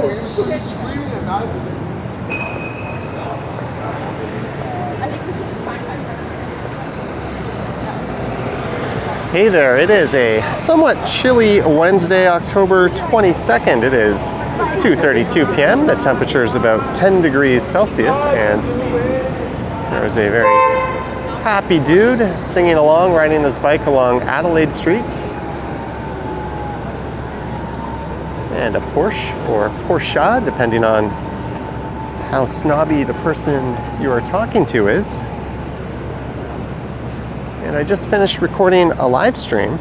know. He was screaming at us. Hey there, it is a somewhat chilly Wednesday, October 22nd. It is 2:32 p.m. The temperature is about 10 degrees Celsius, and there's a very happy dude singing along, riding his bike along Adelaide Street. And a Porsche, or Porsche, depending on how snobby the person you are talking to is. And I just finished recording a live stream.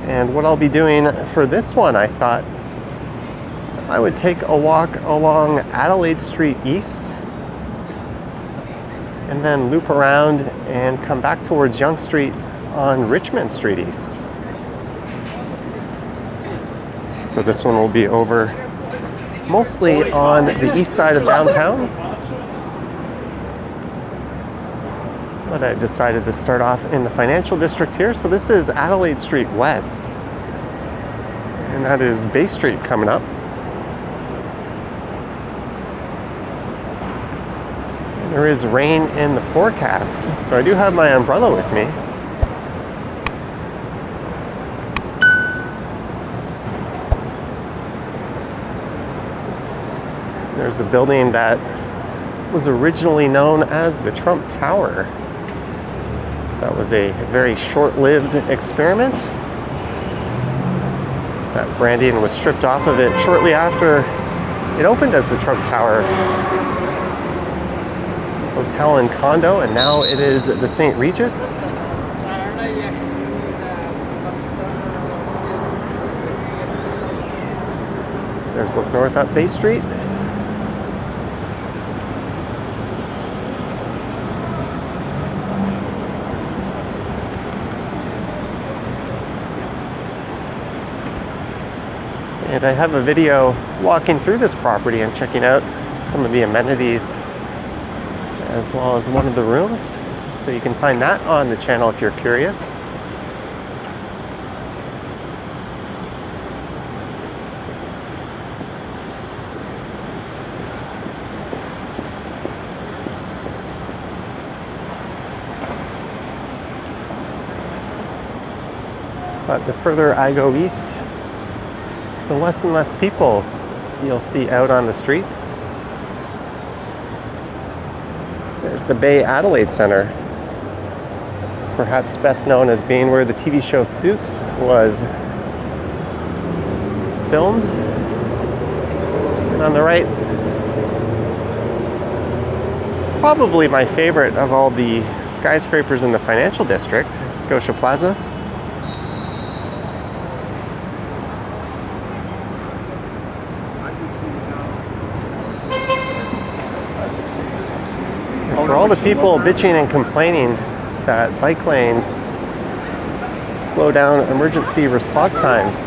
And what I'll be doing for this one, I thought I would take a walk along Adelaide Street East and then loop around and come back towards Yonge Street on Richmond Street East. So this one will be over mostly on the east side of downtown. But I decided to start off in the financial district here. So this is Adelaide Street West. And that is Bay Street coming up. And there is rain in the forecast. So I do have my umbrella with me. There's a building that was originally known as the Trump Tower. That was a very short-lived experiment. That branding was stripped off of it shortly after it opened as the Trump Tower Hotel and Condo, and now it is the St. Regis. There's Look North up Bay Street. And I have a video walking through this property and checking out some of the amenities as well as one of the rooms. So you can find that on the channel if you're curious. But the further I go east, the less and less people you'll see out on the streets. There's the Bay Adelaide Centre, perhaps best known as being where the TV show Suits was filmed. And on the right, probably my favorite of all the skyscrapers in the financial district, Scotia Plaza. For all the people bitching and complaining that bike lanes slow down emergency response times,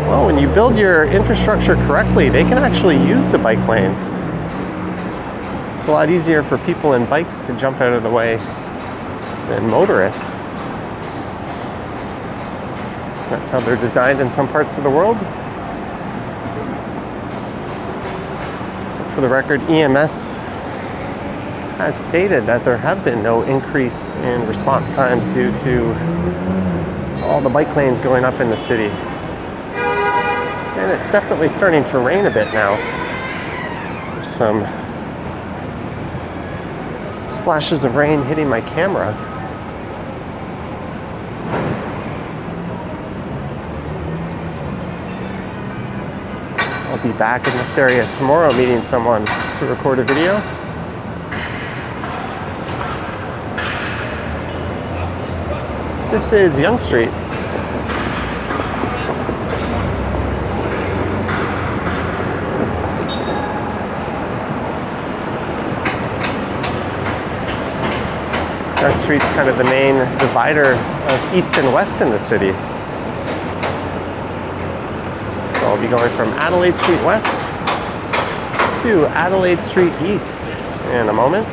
well, when you build your infrastructure correctly, they can actually use the bike lanes. It's a lot easier for people in bikes to jump out of the way than motorists. That's how they're designed in some parts of the world. For the record, EMS has stated that there have been no increase in response times due to all the bike lanes going up in the city. And it's definitely starting to rain a bit now. There's some splashes of rain hitting my camera. I'll be back in this area tomorrow meeting someone to record a video. This is Yonge Street. Yonge Street's kind of the main divider of east and west in the city. So I'll be going from Adelaide Street West to Adelaide Street East in a moment.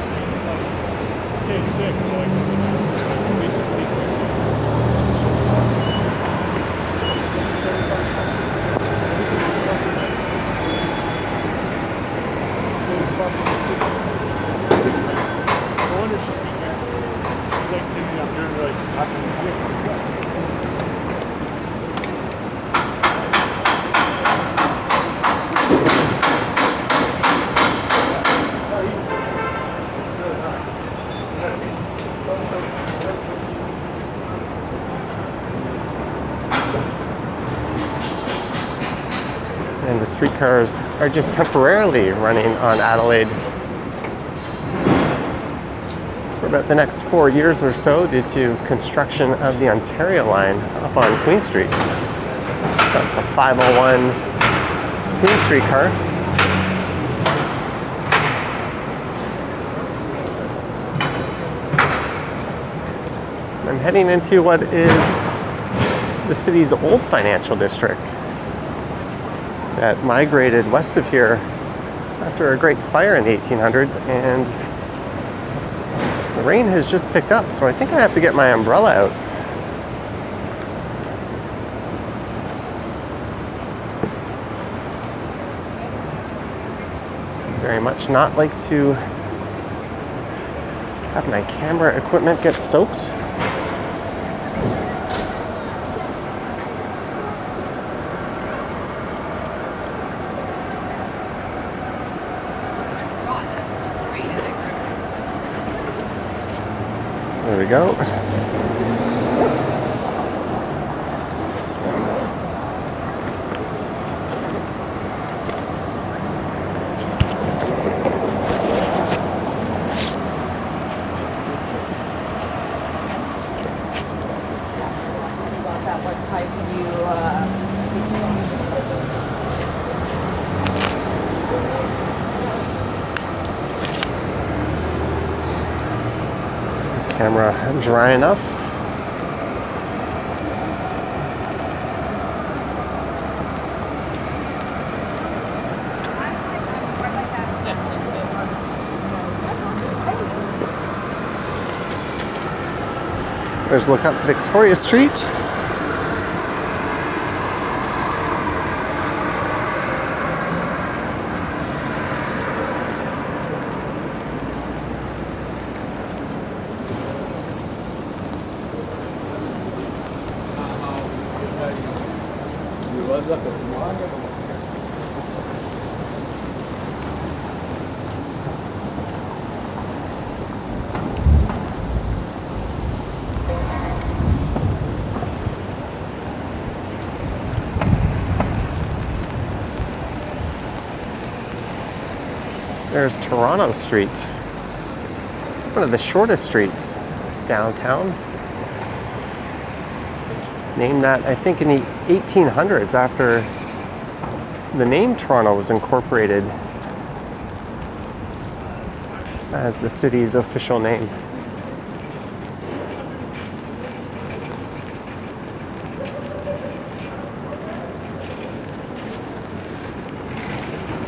And the streetcars are just temporarily running on Adelaide for about the next 4 years or so due to construction of the Ontario line up on Queen Street. So that's a 501 Queen Street car. I'm heading into what is the city's old financial district that migrated west of here after a great fire in the 1800s, and the rain has just picked up, so I think I have to get my umbrella out. I'd very much not like to have my camera equipment get soaked. There we go. Camera dry enough. There's a look up Victoria Street. There's Toronto Street, one of the shortest streets downtown. Named that, I think, in the 1800s after the name Toronto was incorporated as the city's official name.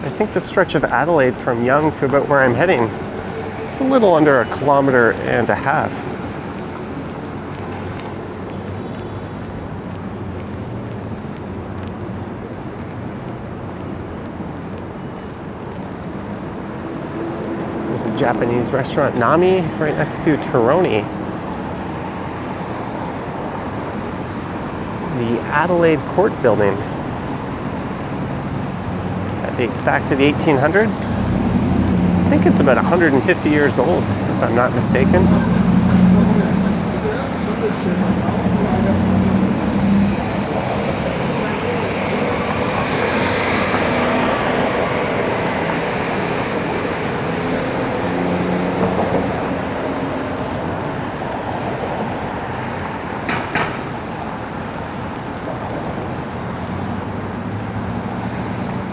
I think the stretch of Adelaide from Yonge to about where I'm heading is a little under 1.5 kilometers. There's a Japanese restaurant, Nami, right next to Teroni. The Adelaide Court building. Dates back to the 1800s. I think it's about 150 years old, if I'm not mistaken.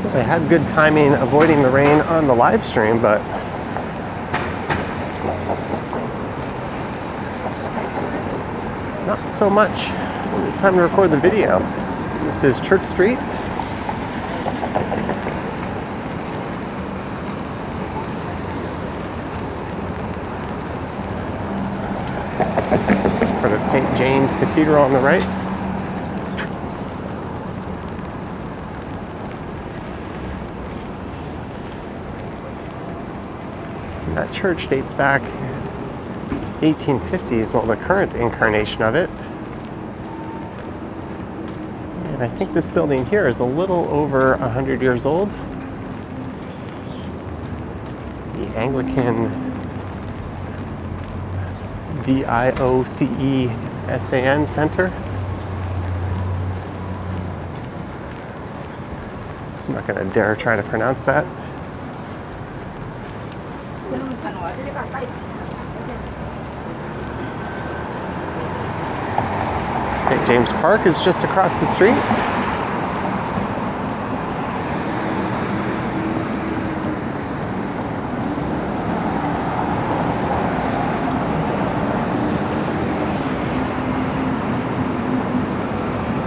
I had good timing avoiding the rain on the live stream, but not so much when it's time to record the video. This is Church Street. It's part of St. James Cathedral on the right. That church dates back 1850s, well, the current incarnation of it. And I think this building here is a little over 100 years old. The Anglican Diocesan Center. I'm not going to dare try to pronounce that. St. James Park is just across the street.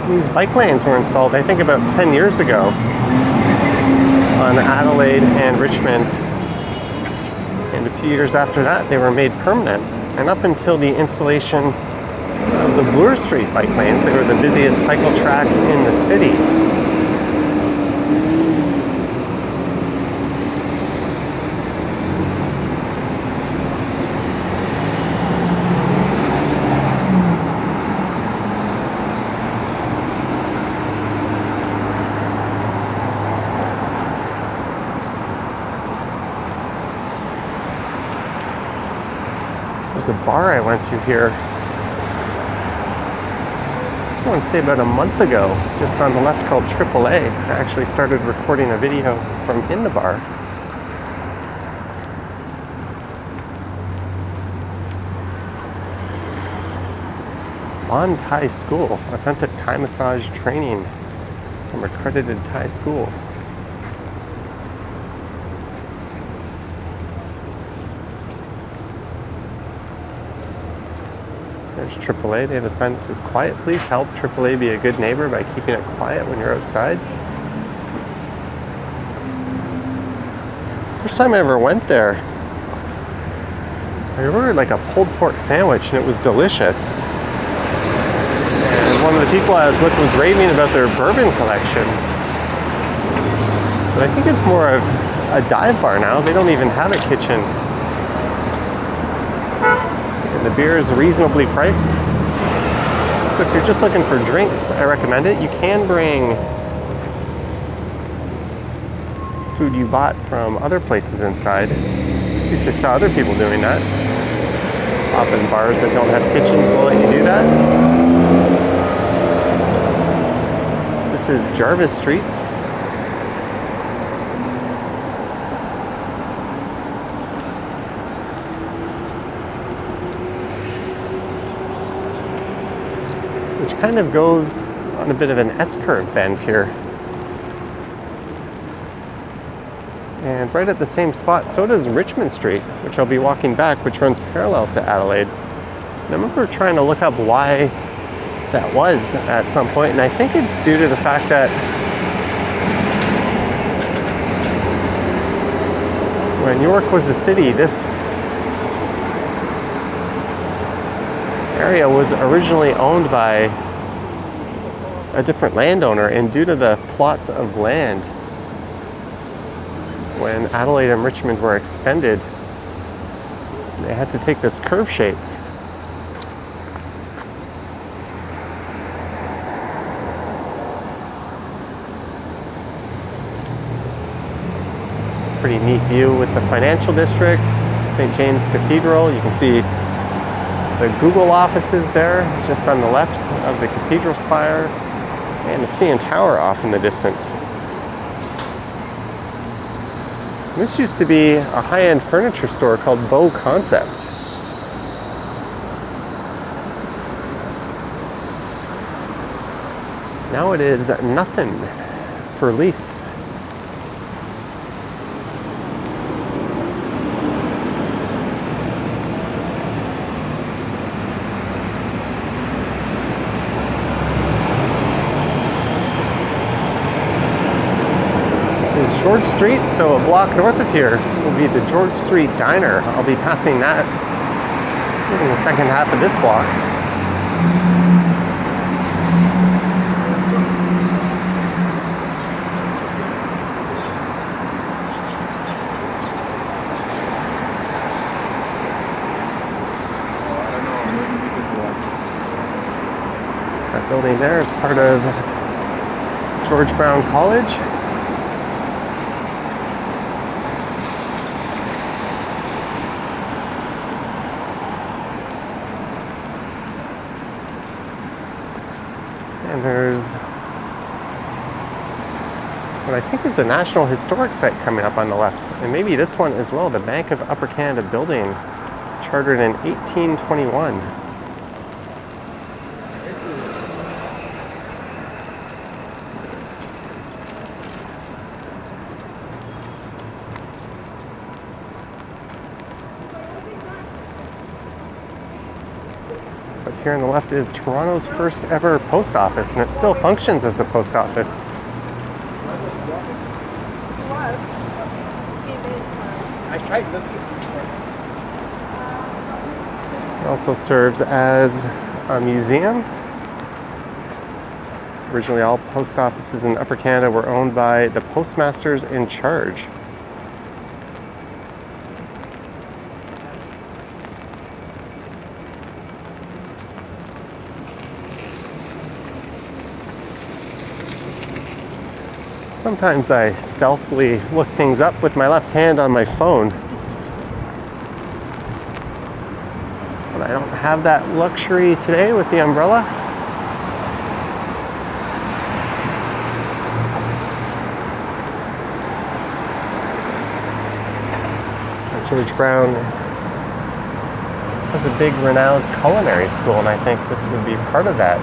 These bike lanes were installed, I think, about 10 years ago on Adelaide and Richmond. And a few years after that, they were made permanent. And up until the installation of the Bloor Street bike lanes, they were the busiest cycle track in the city. There's a bar I went to here, I want to say about a month ago, just on the left, called AAA. I actually started recording a video from in the bar. Bon Thai School, authentic Thai massage training from accredited Thai schools. There's AAA. They have a sign that says, "Quiet, please help AAA be a good neighbor by keeping it quiet when you're outside." First time I ever went there, I ordered like a pulled pork sandwich and it was delicious. And one of the people I was with was raving about their bourbon collection. But I think it's more of a dive bar now. They don't even have a kitchen. The beer is reasonably priced. So if you're just looking for drinks, I recommend it. You can bring food you bought from other places inside. At least I saw other people doing that. Often bars that don't have kitchens will let you do that. So this is Jarvis Street. Which kind of goes on a bit of an S-curve bend here. And right at the same spot, so does Richmond Street, which I'll be walking back, which runs parallel to Adelaide. And I remember trying to look up why that was at some point, and I think it's due to the fact that when York was a city, this area was originally owned by a different landowner, and due to the plots of land when Adelaide and Richmond were extended, they had to take this curve shape. It's a pretty neat view with the financial district, St. James Cathedral. You can see the Google offices there, just on the left of the cathedral spire, and the CN Tower off in the distance. This used to be a high-end furniture store called Beau Concept. Now it is nothing for lease. George Street, so a block north of here will be the George Street Diner. I'll be passing that in the second half of this walk. That building there is part of George Brown College. And there's what I think is a National Historic Site coming up on the left. And maybe this one as well, the Bank of Upper Canada building, chartered in 1821. But here on the left is Toronto's first ever post office, and it still functions as a post office. I tried looking. It also serves as a museum. Originally, all post offices in Upper Canada were owned by the postmasters in charge. Sometimes I stealthily look things up with my left hand on my phone. But I don't have that luxury today with the umbrella. George Brown has a big renowned culinary school, and I think this would be part of that.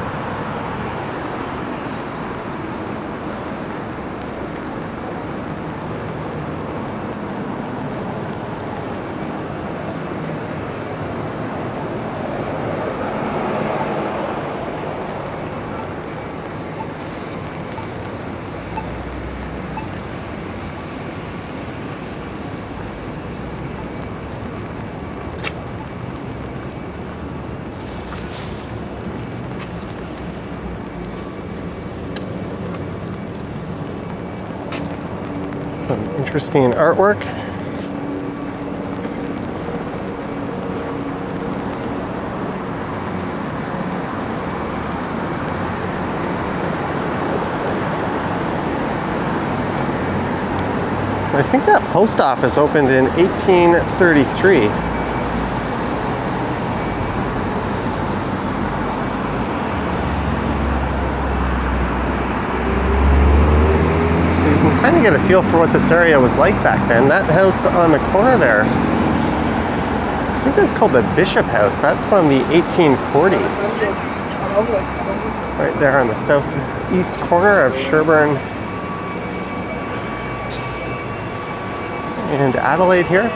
Some interesting artwork. I think that post office opened in 1833. Kind of get a feel for what this area was like back then. That house on the corner there, I think that's called the Bishop House. That's from the 1840s. Right there on the southeast corner of Sherbourne and Adelaide here.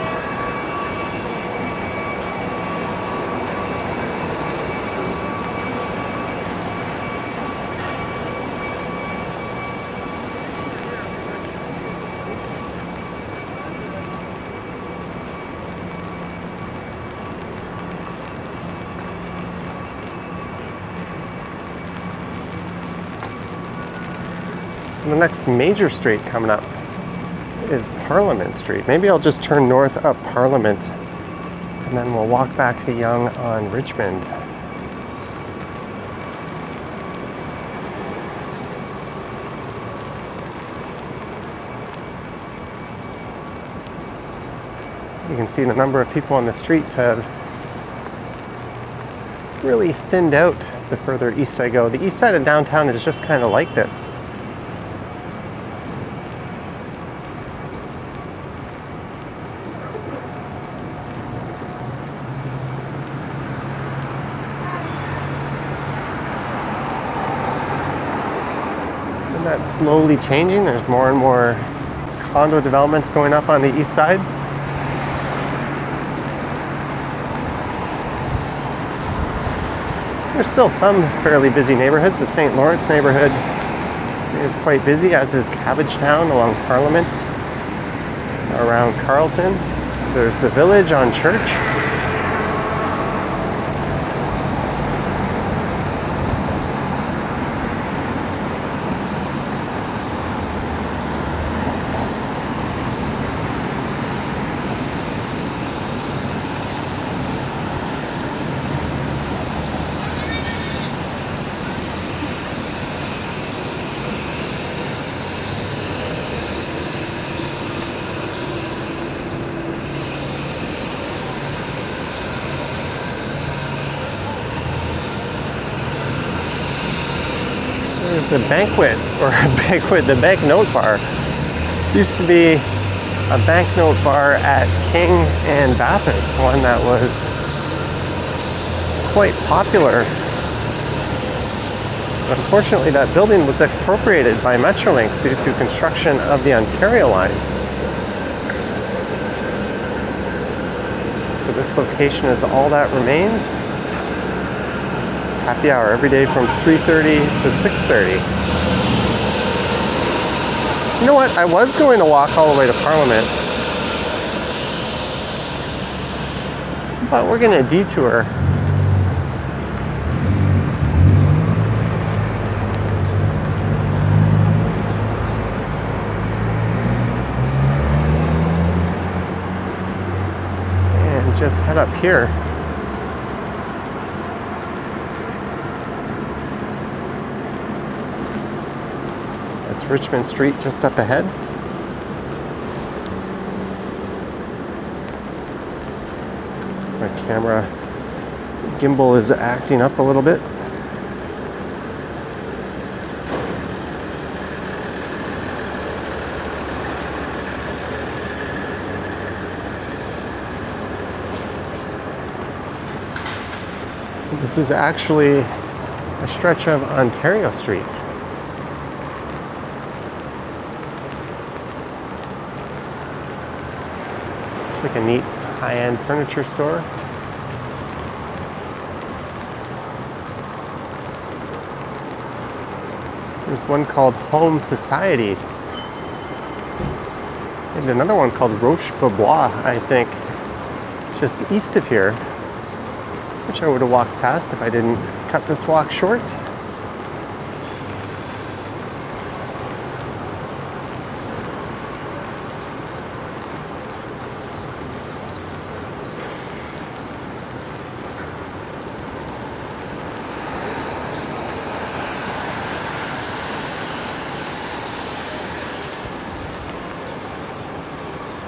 So the next major street coming up is Parliament Street. Maybe I'll just turn north up Parliament, and then we'll walk back to Yonge on Richmond. You can see the number of people on the streets have really thinned out the further east I go. The east side of downtown is just kind of like this. And that's slowly changing. There's more and more condo developments going up on the east side. There's still some fairly busy neighborhoods. The St. Lawrence neighborhood is quite busy, as is Cabbagetown along Parliament, around Carlton. There's the Village on Church. There's the banquet, the banknote bar. Used to be a banknote bar at King and Bathurst, one that was quite popular. Unfortunately, that building was expropriated by Metrolinx due to construction of the Ontario line. So this location is all that remains. Happy hour every day from 3:30 to 6:30. You know what? I was going to walk all the way to Parliament, but we're going to detour. And just head up here. That's Richmond Street just up ahead. My camera gimbal is acting up a little bit. This is actually a stretch of Ontario Street. Like a neat high-end furniture store. There's one called Home Society. And another one called Roche-Beaubois, I think, just east of here, which I would have walked past if I didn't cut this walk short.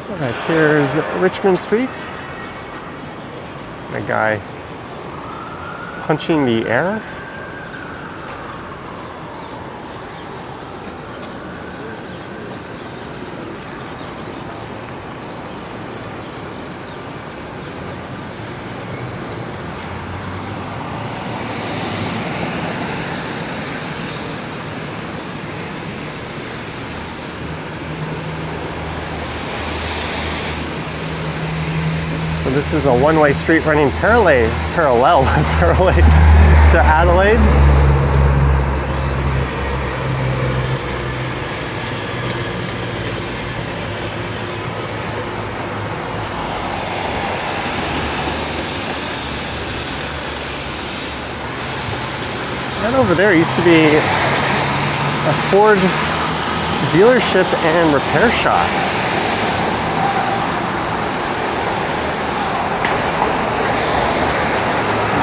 Alright, here's Richmond Street. A guy punching the air. So this is a one-way street running parallel to Adelaide. And over there used to be a Ford dealership and repair shop.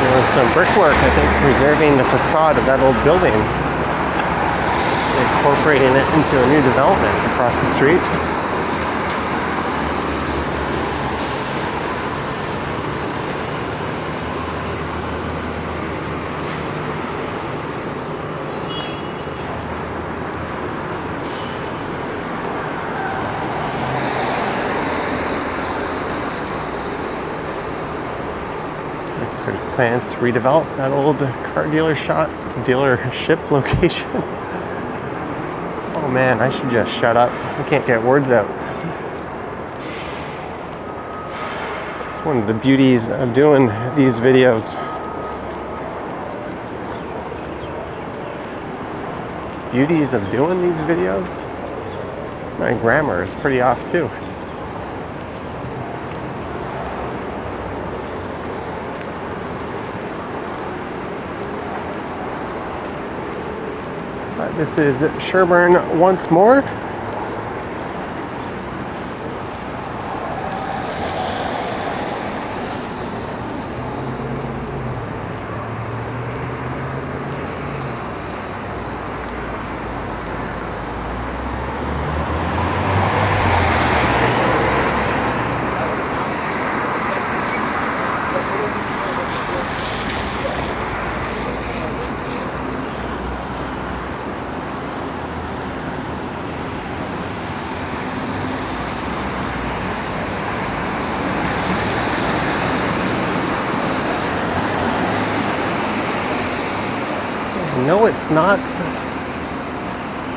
Doing some brickwork, I think, preserving the facade of that old building, incorporating it into a new development across the street. There's plans to redevelop that old car dealership location. Oh man, I should just shut up. I can't get words out. It's one of the beauties of doing these videos. Beauties of doing these videos? My grammar is pretty off too. This is Sherbourne once more. no, it's not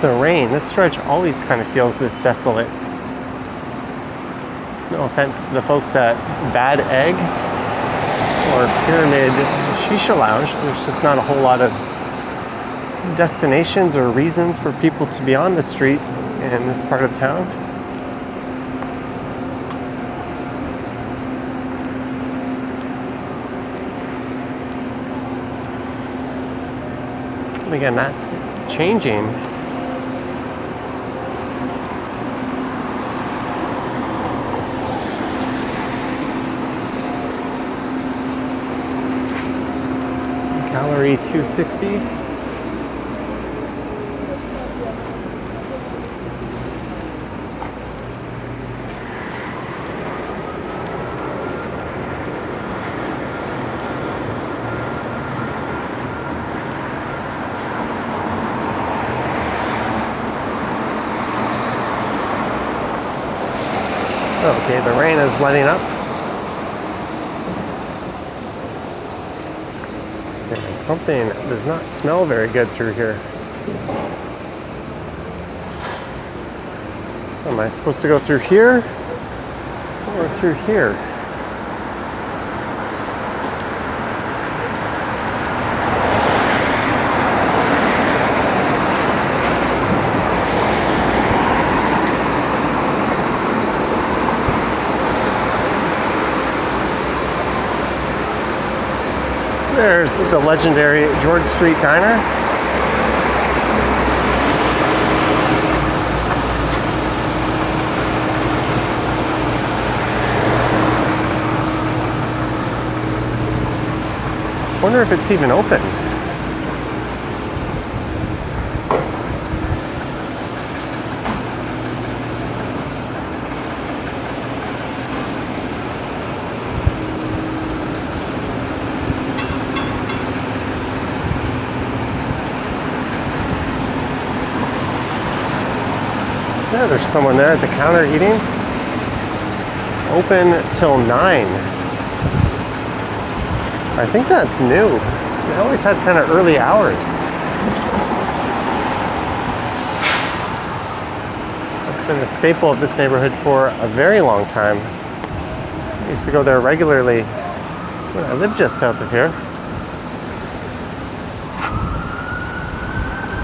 the rain. This stretch always kind of feels this desolate. No offense to the folks at Bad Egg or Pyramid Shisha Lounge. There's just not a whole lot of destinations or reasons for people to be on the street in this part of town. And again, that's changing. Gallery 260. Okay, the rain is letting up. And something does not smell very good through here. So am I supposed to go through here or through here? There's the legendary George Street Diner. Wonder if it's even open. Yeah, there's someone there at the counter eating. Open till 9. I think that's new. They always had kind of early hours. It's been a staple of this neighborhood for a very long time. I used to go there regularly when I lived just south of here.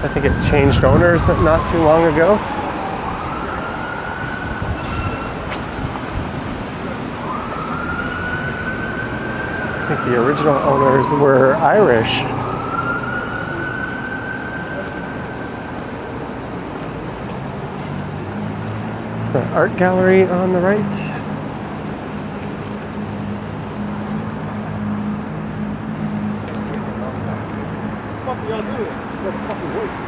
I think it changed owners not too long ago. I think the original owners were Irish. It's an art gallery on the right. What the fuck y'all doing? What the fucking voice?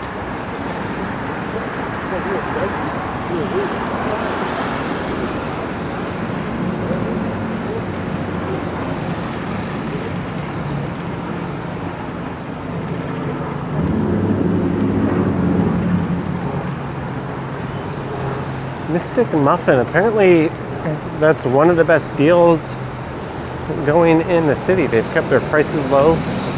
Mystic Muffin. Apparently, that's one of the best deals going in the city. They've kept their prices low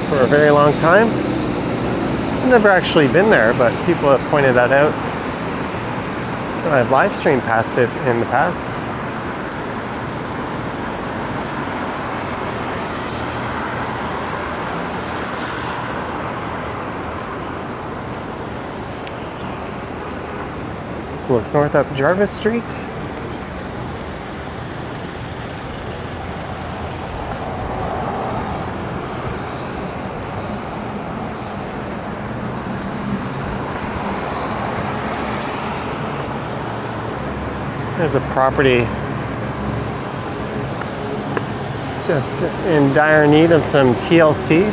for a very long time. I've never actually been there, but people have pointed that out. I've live streamed past it in the past. Let's look north up Jarvis Street. There's a property just in dire need of some TLC.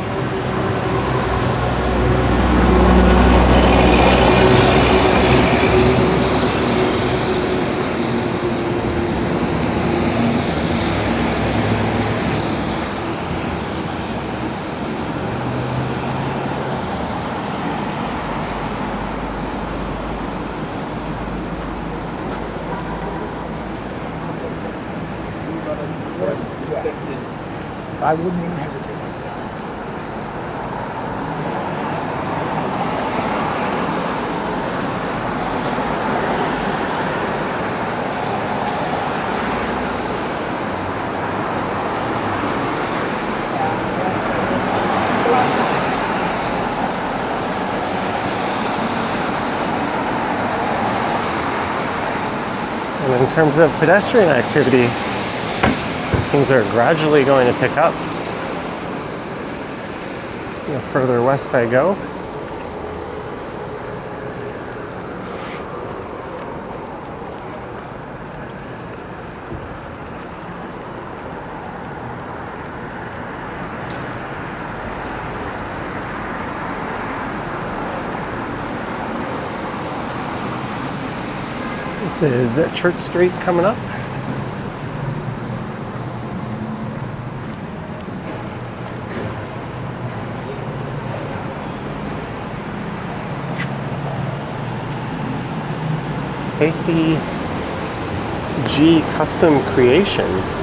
I wouldn't even hesitate. terms of pedestrian activity, things are gradually going to pick up. The further west I go. This is Church Street coming up. Stacy G Custom Creations.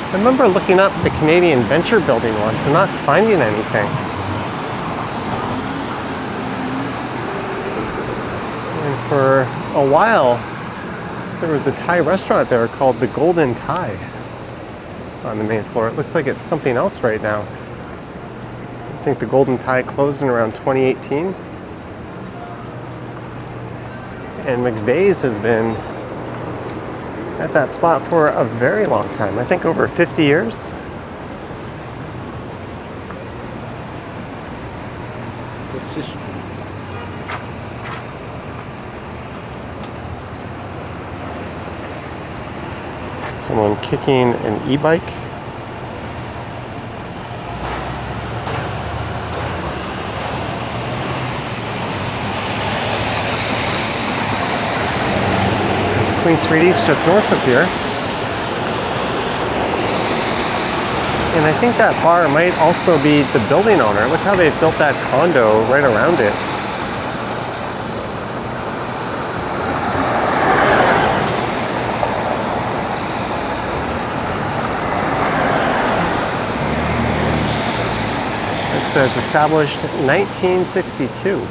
I remember looking up the Canadian Venture Building once and not finding anything. And for a while, there was a Thai restaurant there called the Golden Thai on the main floor. It looks like it's something else right now. I think the Golden Thai closed in around 2018. And McVeigh's has been at that spot for a very long time. I think over 50 years. What's this? Someone kicking an e-bike. Queen Street East just north of here. And I think that bar might also be the building owner. Look how they've built that condo right around it. It says established 1962.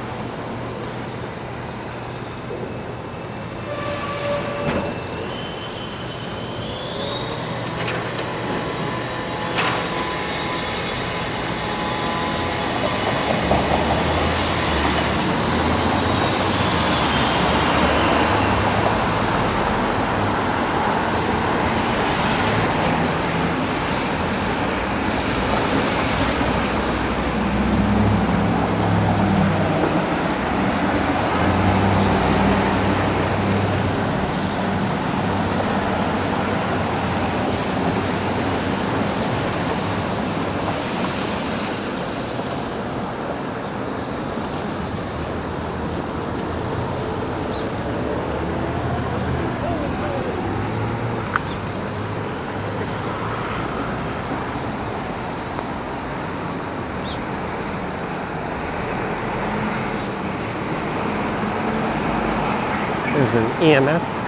There's an EMS.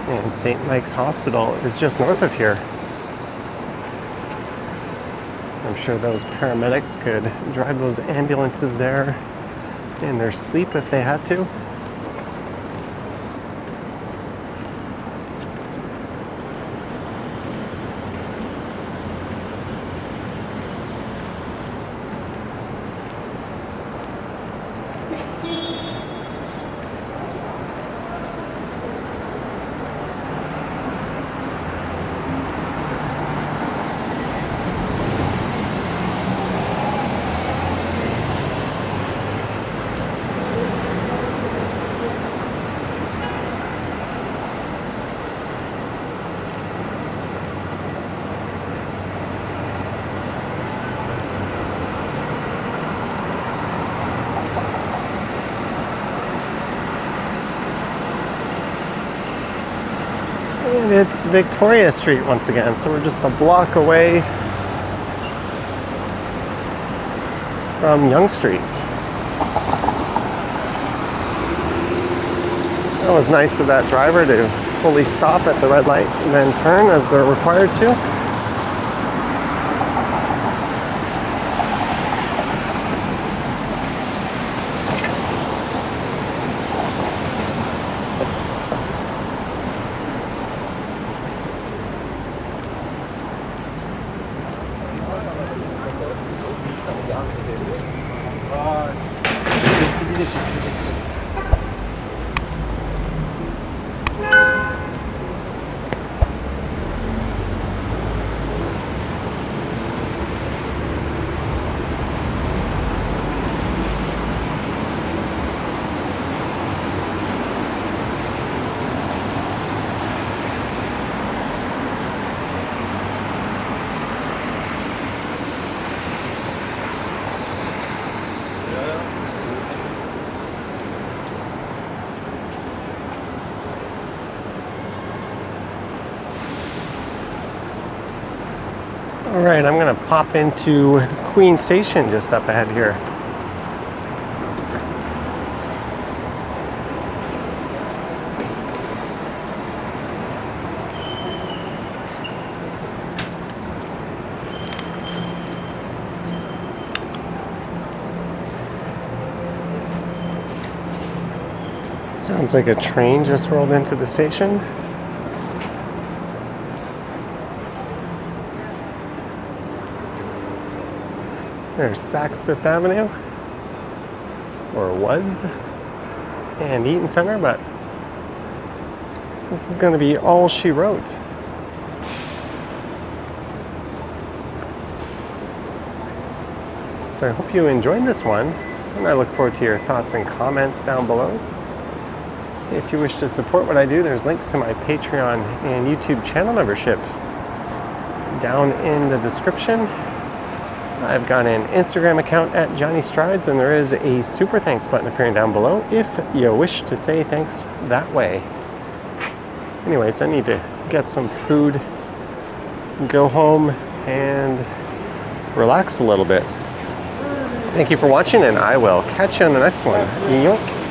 And St. Mike's Hospital is just north of here. I'm sure those paramedics could drive those ambulances there in their sleep if they had to. And it's Victoria Street once again, so we're just a block away from Yonge Street. That was nice of that driver to fully stop at the red light and then turn as they're required to. All right, I'm gonna pop into Queen Station just up ahead here. Sounds like a train just rolled into the station. There's Saks Fifth Avenue, or was, and Eaton Center, but this is going to be all she wrote. So I hope you enjoyed this one, and I look forward to your thoughts and comments down below. If you wish to support what I do, there's links to my Patreon and YouTube channel membership down in the description. I've got an Instagram account at Johnny Strides, and there is a super thanks button appearing down below if you wish to say thanks that way. Anyways, I need to get some food, go home, and relax a little bit. Thank you for watching, and I will catch you on the next one. Yoink.